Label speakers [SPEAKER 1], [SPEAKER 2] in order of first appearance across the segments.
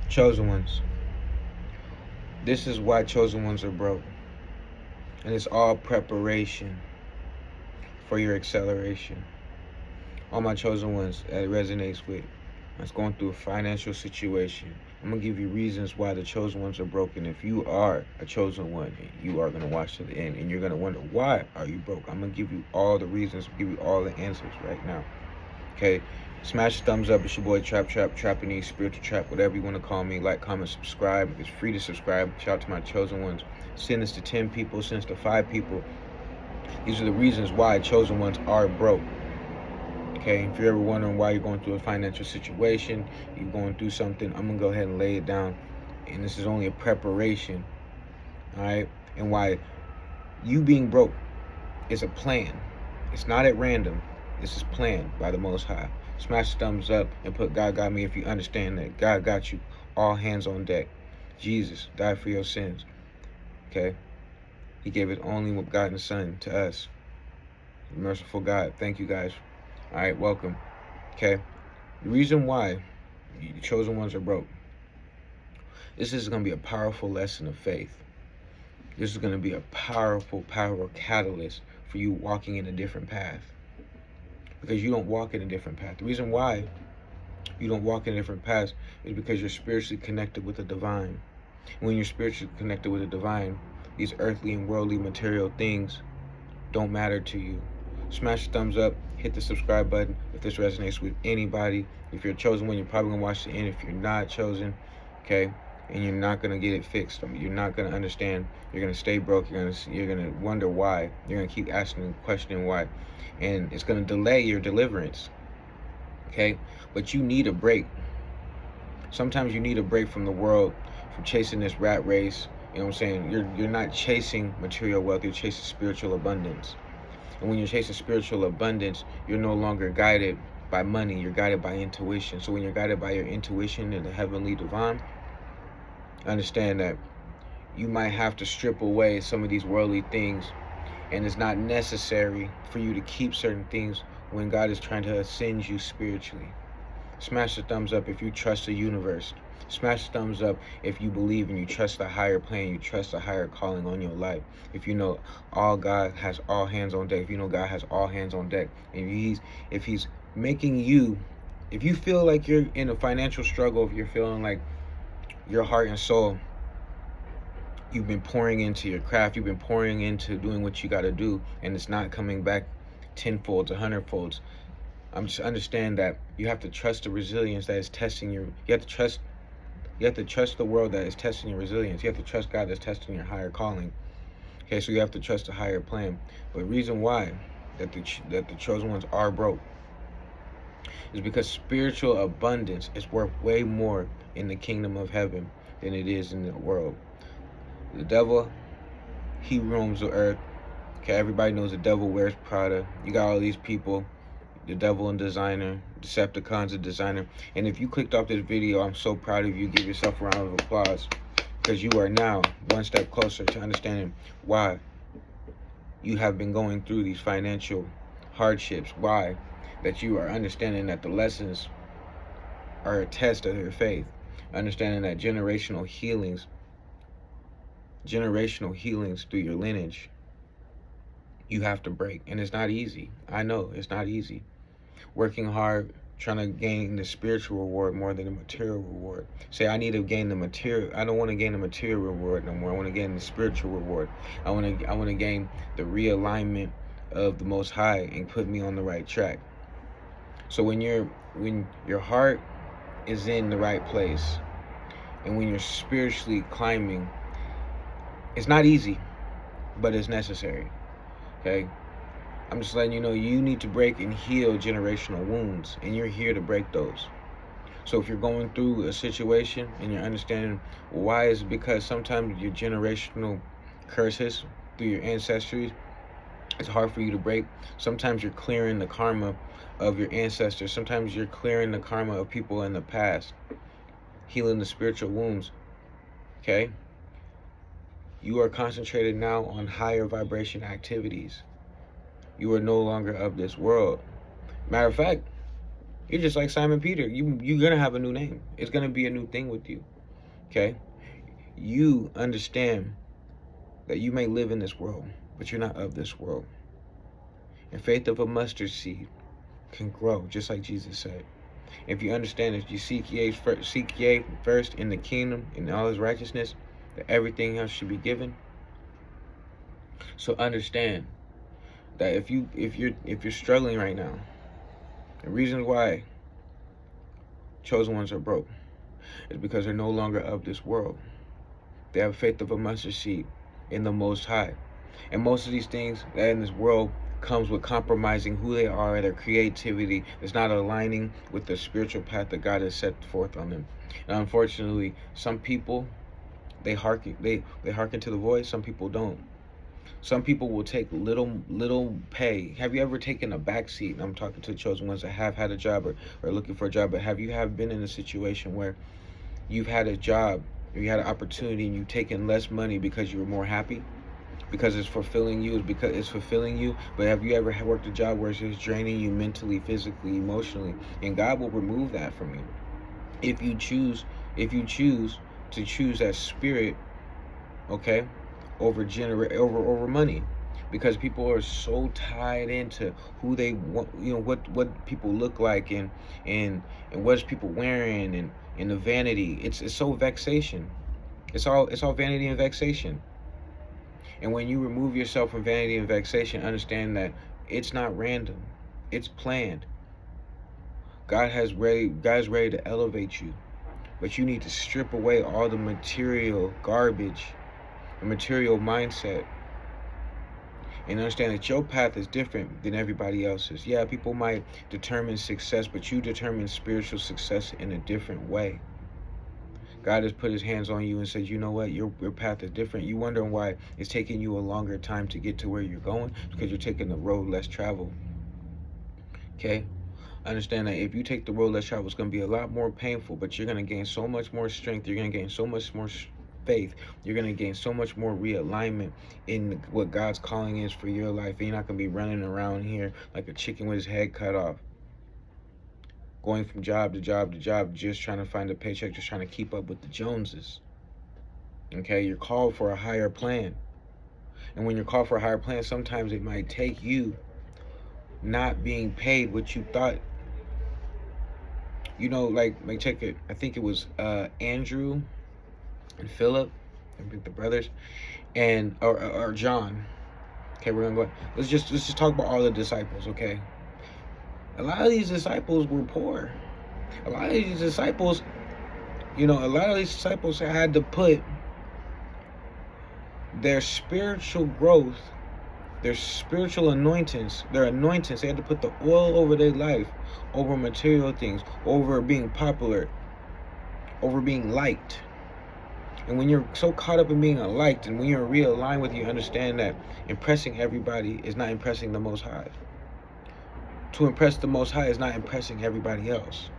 [SPEAKER 1] Chosen ones. This is why chosen ones are broke. And it's all preparation for your acceleration. All my chosen ones that it resonates with, that's going through a financial situation. I'm going to give you reasons why the chosen ones are broken. If you are a chosen one, you are going to watch to the end, and you're going to wonder, why are you broke? I'm going to give you all the reasons, give you all the answers right now. Okay? Smash the thumbs up. It's your boy Trapanese, Spiritual Trap, whatever you want to call me. Like, comment, subscribe. It's free to subscribe. Shout out to my chosen ones. Send this to 10 people, send this to 5 people. These are the reasons why chosen ones are broke. Okay, if you're ever wondering why you're going through a financial situation, you're going through something, I'm going to go ahead and lay it down. And this is only a preparation, all right? And why you being broke is a plan. It's not at random. This is planned by the Most High. Smash the thumbs up and put God got me if you understand that God got you. All hands on deck. Jesus died for your sins, okay? He gave his only begotten Son to us. Merciful God, thank you guys. All right, welcome. Okay, the reason why the chosen ones are broke. This is going to be a powerful lesson of faith. This is going to be a powerful catalyst for you walking in a different path. Because you don't walk in a different path. The reason why you don't walk in a different path is because you're spiritually connected with the divine. When you're spiritually connected with the divine, these earthly and worldly material things don't matter to you. Smash the thumbs up, hit the subscribe button if this resonates with anybody. If you're a chosen one, you're probably gonna watch the end. If you're not chosen, okay, and you're not gonna get it fixed, you're not gonna understand. You're gonna stay broke. You're gonna wonder why. You're gonna keep asking and questioning why, and it's gonna delay your deliverance. Okay, but you need a break. Sometimes you need a break from the world, from chasing this rat race. You know what I'm saying? You're not chasing material wealth. You're chasing spiritual abundance. And when you're chasing spiritual abundance, you're no longer guided by money. You're guided by intuition. So when you're guided by your intuition and the heavenly divine, understand that you might have to strip away some of these worldly things. And it's not necessary for you to keep certain things when God is trying to ascend you spiritually. Smash the thumbs up if you trust the universe. Smash the thumbs up if you believe and you trust the higher plan, you trust the higher calling on your life. If you know God has all hands on deck, if you know God has all hands on deck, and if he's making you, if you feel like you're in a financial struggle, if you're feeling like your heart and soul, you've been pouring into your craft, you've been pouring into doing what you got to do, and it's not coming back tenfold, 100-folds. I'm just understand that you have to trust the resilience that is testing you. You have to trust the world that is testing your resilience. You have to trust God that's testing your higher calling. Okay, so you have to trust the higher plan. But the reason why that the chosen ones are broke is because spiritual abundance is worth way more in the kingdom of heaven than it is in the world. The devil, he roams the earth. Okay, everybody knows the devil wears Prada. You got all these people, the devil and designer, Decepticons and designer. And if you clicked off this video, I'm so proud of you. Give yourself a round of applause, because you are now one step closer to understanding why you have been going through these financial hardships. Why that you are understanding that the lessons are a test of your faith. Understanding that generational healings through your lineage, you have to break. And it's not easy. I know it's not easy. Working hard, trying to gain the spiritual reward more than the material reward. Say, I need to gain the material. I don't want to gain the material reward no more. I want to gain the spiritual reward. I want to gain the realignment of the Most High and put me on the right track. So when your heart is in the right place, and when you're spiritually climbing, it's not easy, but it's necessary. Okay? I'm just letting you know you need to break and heal generational wounds, and you're here to break those. So if you're going through a situation and you're understanding why, is it because sometimes your generational curses through your ancestry, it's hard for you to break. Sometimes you're clearing the karma of your ancestors. Sometimes you're clearing the karma of people in the past, healing the spiritual wounds. Okay? You are concentrated now on higher vibration activities. You are no longer of this world. Matter of fact, you're just like Simon Peter. You're going to have a new name. It's going to be a new thing with you. Okay? You understand that you may live in this world, but you're not of this world. And faith of a mustard seed can grow, just like Jesus said. If you understand that you seek ye first in the kingdom and all his righteousness, that everything else should be given. So understand that if you're struggling right now, the reason why chosen ones are broke is because they're no longer of this world. They have faith of a mustard seed in the Most High. And most of these things that in this world comes with compromising who they are, their creativity. It's not aligning with the spiritual path that God has set forth on them. And unfortunately, some people, they hearken to the voice, some people don't. Some people will take little pay. Have you ever taken a back seat? I'm talking to the chosen ones that have had a job or looking for a job, but have you been in a situation where you've had a job, or you had an opportunity, and you've taken less money because you were more happy? Because it's fulfilling you, but have you ever worked a job where it's just draining you mentally, physically, emotionally? And God will remove that from you if you choose to choose that spirit, okay, over money. Because people are so tied into who they want, what people look like, and what's people wearing, and the vanity. It's so vexation. It's all vanity and vexation. And when you remove yourself from vanity and vexation, understand that it's not random. It's planned. God's ready to elevate you. But you need to strip away all the material garbage, the material mindset, and understand that your path is different than everybody else's. Yeah, people might determine success, but you determine spiritual success in a different way. God has put his hands on you and said, you know what, your path is different. You wondering why it's taking you a longer time to get to where you're going? Because you're taking the road less traveled. Okay? Understand that if you take the road less traveled, it's going to be a lot more painful, but you're going to gain so much more strength. You're going to gain so much more faith. You're going to gain so much more realignment in what God's calling is for your life. And you're not going to be running around here like a chicken with his head cut off, going from job to job to job, just trying to find a paycheck, just trying to keep up with the Joneses. Okay, you're called for a higher plan. And when you're called for a higher plan, sometimes it might take you not being paid what you thought. Like check it. I think it was Andrew and Philip, the brothers, and or John. Okay, we're gonna go. Let's just talk about all the disciples. Okay, a lot of these disciples were poor. A lot of these disciples had to put their spiritual growth, their spiritual anointings, they had to put the oil over their life, over material things, over being popular, over being liked. And when you're so caught up in being liked, and when you're realigned with, you understand that impressing everybody is not impressing the Most High. To impress the Most High is not impressing everybody else.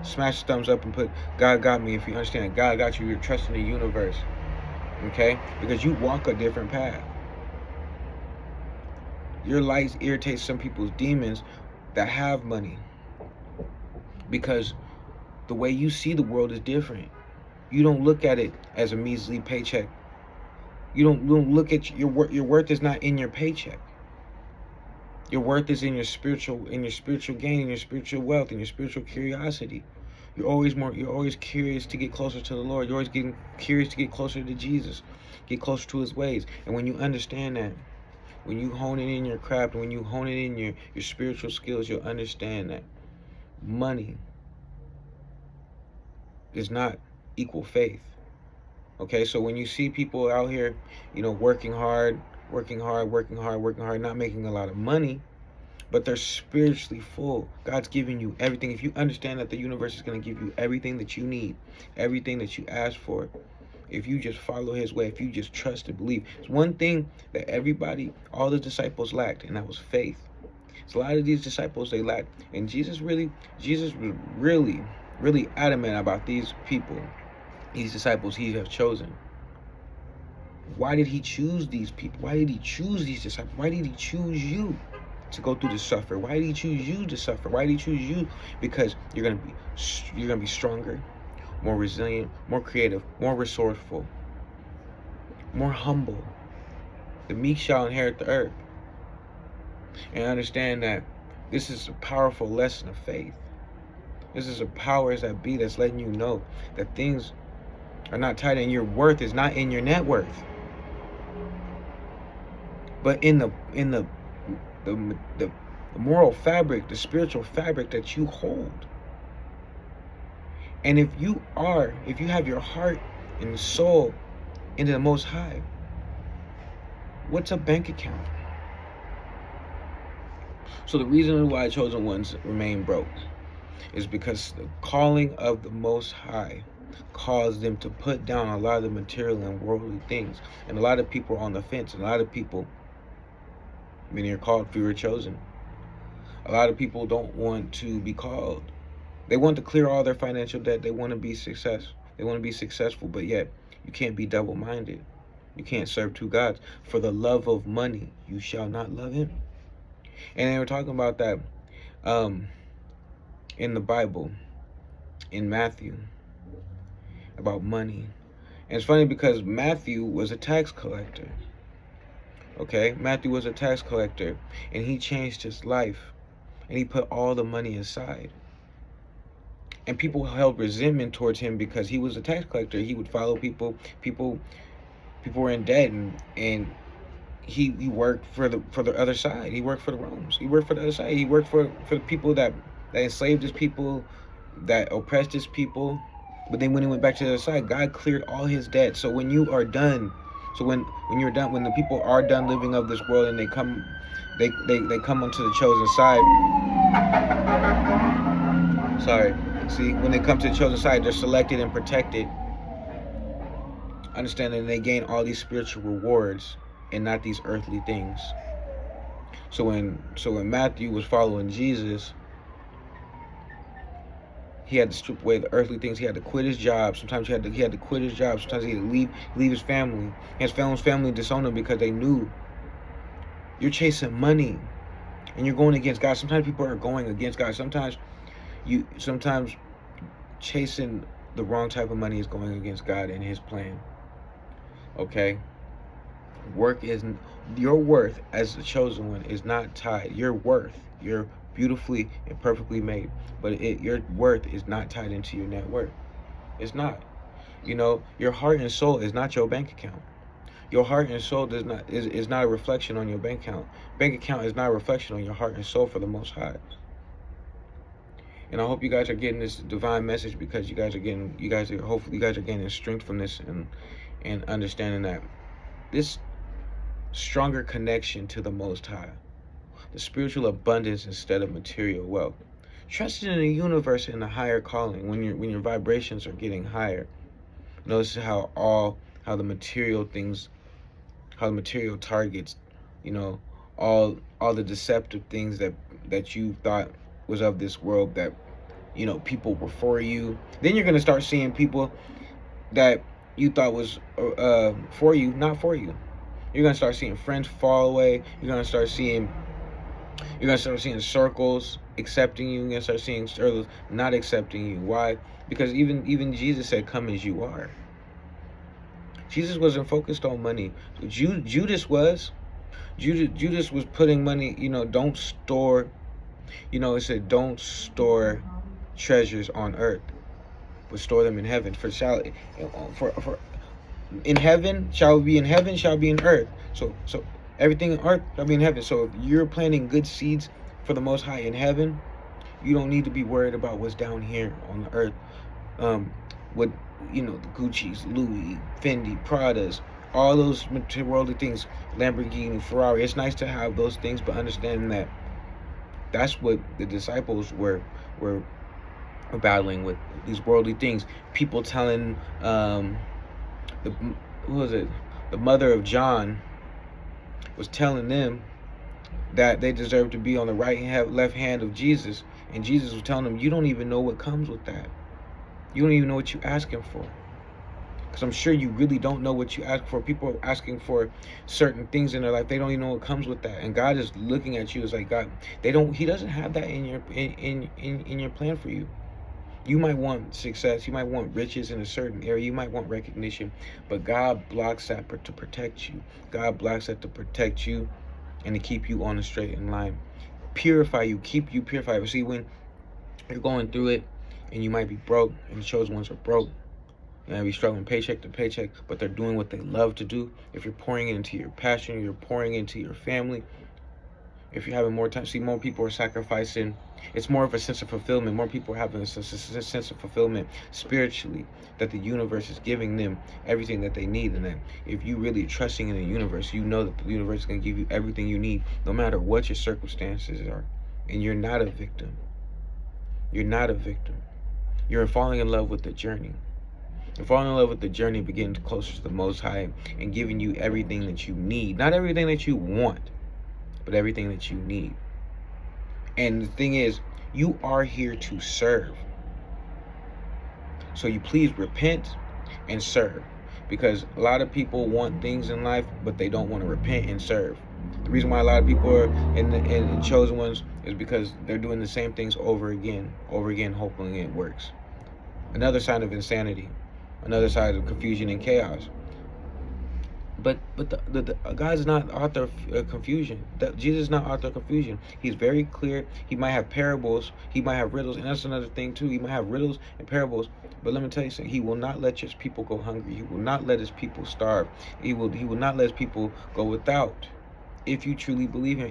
[SPEAKER 1] Smash the thumbs up and put God got me if you understand that God got you. You're trusting the universe. Okay? Because you walk a different path. Your lights irritate some people's demons that have money. Because the way you see the world is different. You don't look at it as a measly paycheck. You don't look at your worth is not in your paycheck. Your worth is in your spiritual gain, in your spiritual wealth, in your spiritual curiosity. You're always curious to get closer to the Lord. You're always getting curious to get closer to Jesus, get closer to his ways. And when you understand that, when you hone it in your craft, when you hone it in your spiritual skills, you'll understand that money does not equal faith. Okay, so when you see people out here, working hard, not making a lot of money, but they're spiritually full. God's giving you everything. If you understand that the universe is going to give you everything that you need, everything that you ask for, if you just follow his way, if you just trust and believe. It's one thing that all the disciples lacked, and that was faith. So a lot of these disciples, they lacked. And Jesus was really adamant about these people, these disciples he has chosen. Why did he choose these people? Why did he choose these disciples? Why did he choose you to go through the suffer? Why did he choose you to suffer? Why did he choose you? Because you're gonna be stronger, more resilient, more creative, more resourceful, more humble. The meek shall inherit the earth. And understand that this is a powerful lesson of faith. This is a powers that be that's letting you know that things are not tied, and your worth is not in your net worth, but in the moral fabric, the spiritual fabric that you hold. And if you have your heart and soul into the Most High, what's a bank account? So the reason why chosen ones remain broke is because the calling of the Most High caused them to put down a lot of the material and worldly things. And a lot of people are on the fence. And a lot of people, when you're called, if you were chosen, a lot of people don't want to be called. They want to clear all their financial debt. They want to be successful, but yet you can't be double-minded. You can't serve two gods. For the love of money, you shall not love him. And they were talking about that in the Bible, in Matthew, about money. And it's funny because Matthew was a tax collector. Okay? Matthew was a tax collector, and he changed his life, and he put all the money aside. And people held resentment towards him because he was a tax collector. He would follow people. People were in debt, and he worked for the other side. He worked for the Romans. He worked for the other side. He worked for the people that enslaved his people, that oppressed his people. But then when he went back to the other side, God cleared all his debt. So when you are done, so when you're done, when the people are done living of this world and they come onto the chosen side. Sorry. See, when they come to the chosen side, they're selected and protected. Understanding they gain all these spiritual rewards and not these earthly things. So when Matthew was following Jesus, he had to strip away the earthly things. He had to quit his job. Sometimes he had to quit his job. Sometimes he had to leave his family. His family disowned him because they knew you're chasing money and you're going against God. Sometimes people are going against God. Sometimes chasing the wrong type of money is going against God and his plan. Okay? Your worth as the chosen one is not tied. Your worth, you're beautifully and perfectly made, but your worth is not tied into your net worth. It's not. Your heart and soul is not your bank account. Your heart and soul is not a reflection on your bank account. Bank account is not a reflection on your heart and soul for the Most High. And I hope you guys are getting this divine message, because hopefully you guys are getting strength from this and understanding that this stronger connection to the Most High, the spiritual abundance instead of material wealth, trusting in the universe and the higher calling. When your vibrations are getting higher, notice how the material things, how the material targets, all the deceptive things that you thought was of this world, that people were for you. Then you're gonna start seeing people that you thought was for you, not for you. You're gonna start seeing friends fall away. You're gonna start seeing circles accepting you. You're gonna start seeing circles not accepting you. Why? Because even Jesus said, "Come as you are." Jesus wasn't focused on money. Judas was. Judas was putting money. Don't store. It said, "Don't store treasures on earth, but store them in heaven. In heaven shall be in heaven shall be in earth." So everything in earth shall be in heaven. So if you're planting good seeds for the Most High in heaven, you don't need to be worried about what's down here on the earth. The Gucci's, Louis, Fendi, Pradas, all those worldly things, Lamborghini, Ferrari. It's nice to have those things, but understanding that that's what the disciples were battling with, these worldly things. People telling the mother of John was telling them that they deserved to be on the left hand of Jesus, and Jesus was telling them, you don't even know what comes with that. You don't even know what you're asking for. Because I'm sure you really don't know what you ask for. People are asking for certain things in their life. They don't even know what comes with that. And God is looking at you as like, God, He doesn't have that in your plan for you. You might want success, you might want riches in a certain area, you might want recognition, but God blocks that to protect you. God blocks that to protect you and to keep you on the straight and line. Purify you, keep you purified. See, when you're going through it and you might be broke, and the chosen ones are broke, you might be struggling paycheck to paycheck, but they're doing what they love to do. If you're pouring into your passion, you're pouring into your family, if you're having more time, see, more people are sacrificing. It's more of a sense of fulfillment. More people are having a sense of fulfillment spiritually, that the universe is giving them everything that they need. And that if you really trusting in the universe, you know that the universe is going to give you everything you need, no matter what your circumstances are. And you're not a victim. You're not a victim. You're falling in love with the journey. And falling in love with the journey, getting closer to the Most High and giving you everything that you need. Not everything that you want, but everything that you need. And the thing is, you are here to serve. So you please repent and serve. Because a lot of people want things in life, but they don't want to repent and serve. The reason why a lot of people are in chosen ones is because they're doing the same things over again, hoping it works. Another sign of insanity. Another sign of confusion and chaos. But God is not author of confusion. Jesus is not author of confusion. He's very clear. He might have parables. He might have riddles. And that's another thing too. He might have riddles and parables. But let me tell you something. He will not let his people go hungry. He will not let his people starve. He will not let his people go without. If you truly believe him.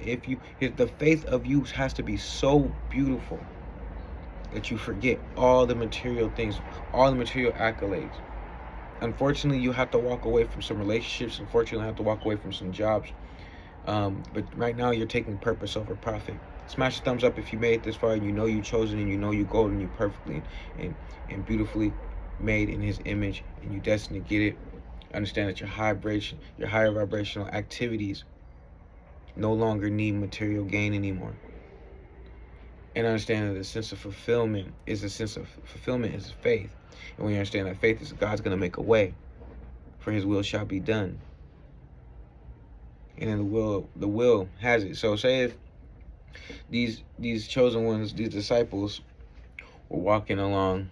[SPEAKER 1] The faith of you has to be so beautiful that you forget all the material things, all the material accolades. Unfortunately, you have to walk away from some relationships. Unfortunately, you have to walk away from some jobs. But right now, you're taking purpose over profit. Smash the thumbs up if you made it this far and you know you're chosen and you know you're golden, you're perfectly and beautifully made in his image and you're destined to get it. Understand that your higher vibrational activities no longer need material gain anymore. And understand that the sense of fulfillment is faith. And when you understand that faith is God's going to make a way, for his will shall be done. And then the will has it. So say if these chosen ones, these disciples, were walking along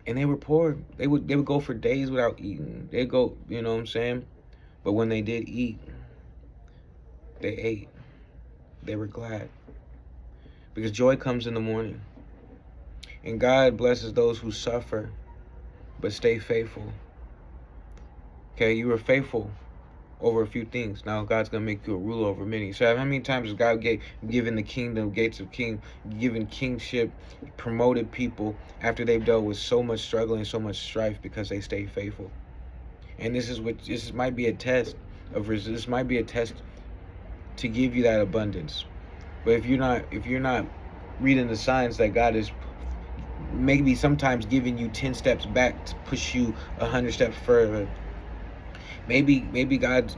[SPEAKER 1] and they were poor, they would go for days without eating. They'd go, you know what I'm saying? But when they did eat, they ate. They were glad. Because joy comes in the morning. And God blesses those who suffer, but stay faithful. Okay, you were faithful over a few things. Now God's going to make you a ruler over many. So how many times has God given the kingdom, gates of given kingship, promoted people after they've dealt with so much struggle and so much strife because they stay faithful? And this might be a test this might be a test to give you that abundance. But if you're not reading the signs that God is maybe sometimes giving you 10 steps back to push you 100 steps further. Maybe God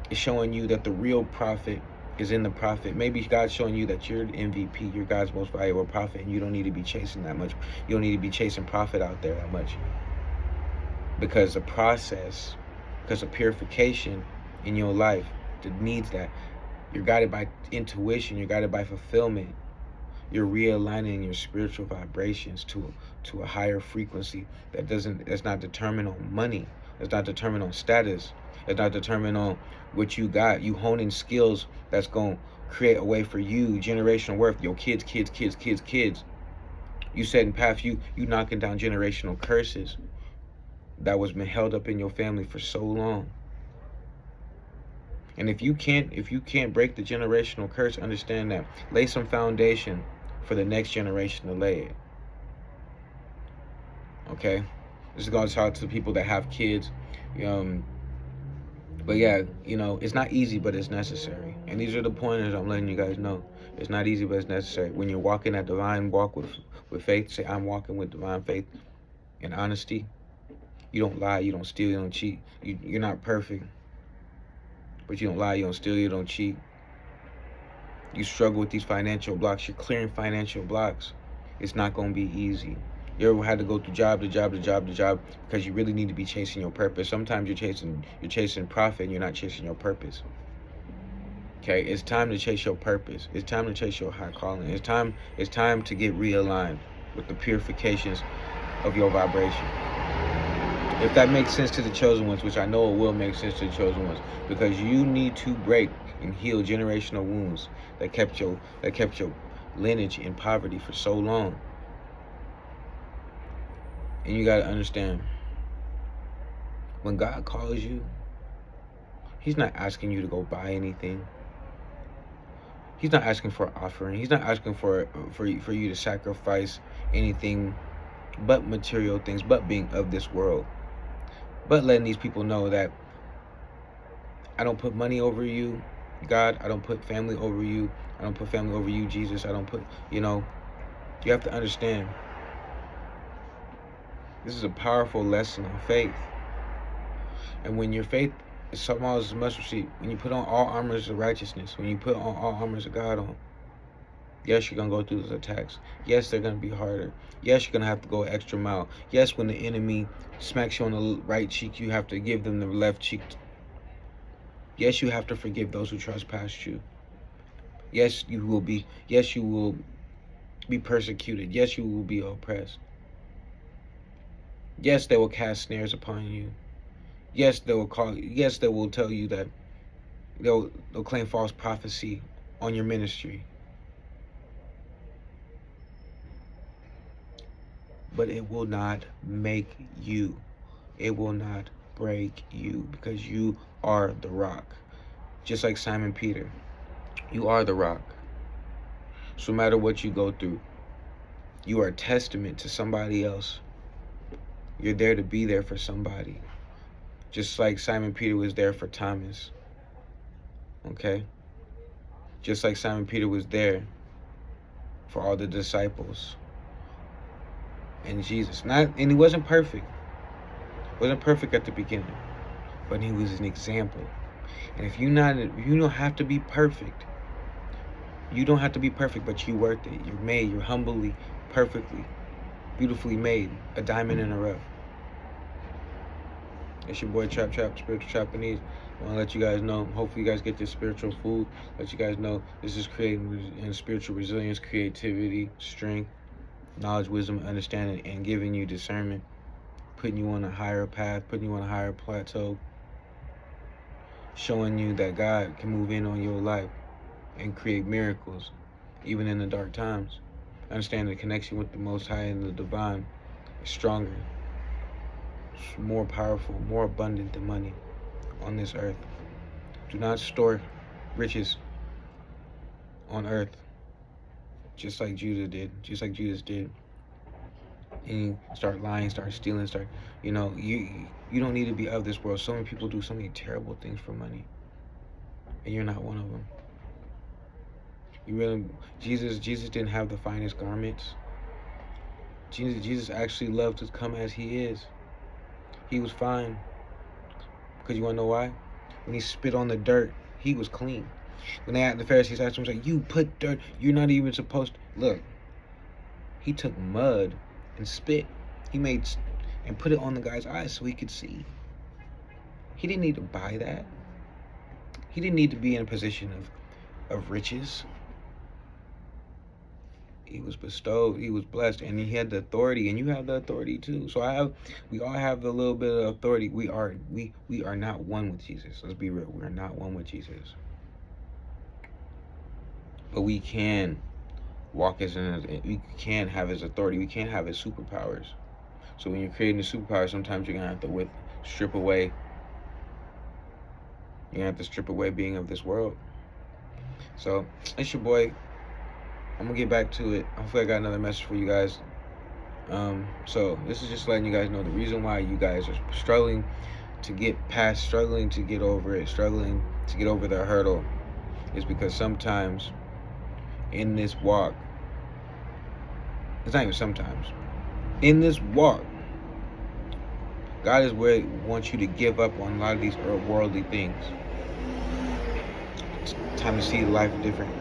[SPEAKER 1] is showing you that the real prophet is in the prophet. Maybe God's showing you that you're the MVP, you're God's most valuable prophet, and you don't need to be chasing that much. You don't need to be chasing profit out there that much. Because of purification in your life that needs that. You're guided by intuition, you're guided by fulfillment. You're realigning your spiritual vibrations to a higher frequency that's not determined on money. It's not determined on status. It's not determined on what you got. You honing skills that's going to create a way for you, generational worth, your kids. You setting path, you knocking down generational curses that was been held up in your family for so long. And if you can't break the generational curse, understand that. Lay some foundation for the next generation to lay it. Okay? This is going to talk to the people that have kids. But yeah, it's not easy, but it's necessary. And these are the pointers I'm letting you guys know. It's not easy, but it's necessary. When you're walking that divine walk with faith, say, I'm walking with divine faith and honesty. You don't lie, you don't steal, you don't cheat. You're not perfect. But you don't lie, you don't steal, you don't cheat. You struggle with these financial blocks. You're clearing financial blocks. It's not going to be easy. You ever had to go through job to job because you really need to be chasing your purpose. Sometimes you're chasing profit and you're not chasing your purpose. Okay, it's time to chase your purpose. It's time to chase your high calling. It's time to get realigned with the purifications of your vibration. If that makes sense to the chosen ones, which I know it will make sense to the chosen ones, because you need to break and heal generational wounds that kept your lineage in poverty for so long. And you gotta understand, when God calls you, He's not asking you to go buy anything. He's not asking for an offering. He's not asking for you to sacrifice anything but material things, but being of this world. But letting these people know that I don't put money over you, God. I don't put family over you. I don't put family over you, Jesus. I don't put, you have to understand. This is a powerful lesson on faith. And when your faith is small as a mustard seed, when you put on all armors of righteousness, when you put on all armors of God on, yes, you're going to go through those attacks. Yes, they're going to be harder. Yes, you're going to have to go an extra mile. Yes, when the enemy smacks you on the right cheek, you have to give them the left cheek. Yes, you have to forgive those who trespass you. Yes, you will be persecuted. Yes, you will be oppressed. Yes, they will cast snares upon you. Yes, they will tell you that they'll claim false prophecy on your ministry. But it will not make you. It will not break you, because you are the rock. Just like Simon Peter, you are the rock. So no matter what you go through, you are a testament to somebody else. You're there to be there for somebody. Just like Simon Peter was there for Thomas. Okay? Just like Simon Peter was there for all the disciples. And Jesus. And he wasn't perfect. Wasn't perfect at the beginning. But he was an example. And if you don't have to be perfect. You don't have to be perfect, but you're worth it. You're made. You're humbly, perfectly, beautifully made. A diamond in the rough. It's your boy Spiritual Trapanese. I want to let you guys know. Hopefully you guys get this spiritual food. Let you guys know this is creating spiritual resilience, creativity, strength, knowledge, wisdom, understanding, and giving you discernment. Putting you on a higher path, putting you on a higher plateau. Showing you that God can move in on your life and create miracles, even in the dark times. Understand the connection with the Most High and the Divine is stronger. It's more powerful, more abundant than money on this earth. Do not store riches on earth, just like Judas did. And you start lying, start stealing, you don't need to be of this world. So many people do so many terrible things for money, and you're not one of them. Jesus didn't have the finest garments. Jesus actually loved to come as he is. He was fine. Because you want to know why? When he spit on the dirt, he was clean. When the Pharisees asked him, like, you put dirt, you're not even supposed to. Look, he took mud and spit. He made and put it on the guy's eyes so he could see. He didn't need to buy that. He didn't need to be in a position of riches. He was bestowed, he was blessed, and he had the authority, and you have the authority too. So we all have the little bit of authority. We are not one with Jesus. Let's be real. We are not one with Jesus. But we can walk we can have his authority. We can have his superpowers. So when you're creating the superpower, sometimes you're gonna have to strip away. You're gonna have to strip away being of this world. So it's your boy. I'm gonna get back to it. Hopefully I got another message for you guys. So this is just letting you guys know the reason why you guys are struggling to get past, struggling to get over it, struggling to get over the hurdle, is because sometimes in this walk, it's not even sometimes, in this walk, God is where He wants you to give up on a lot of these worldly things. It's time to see life different.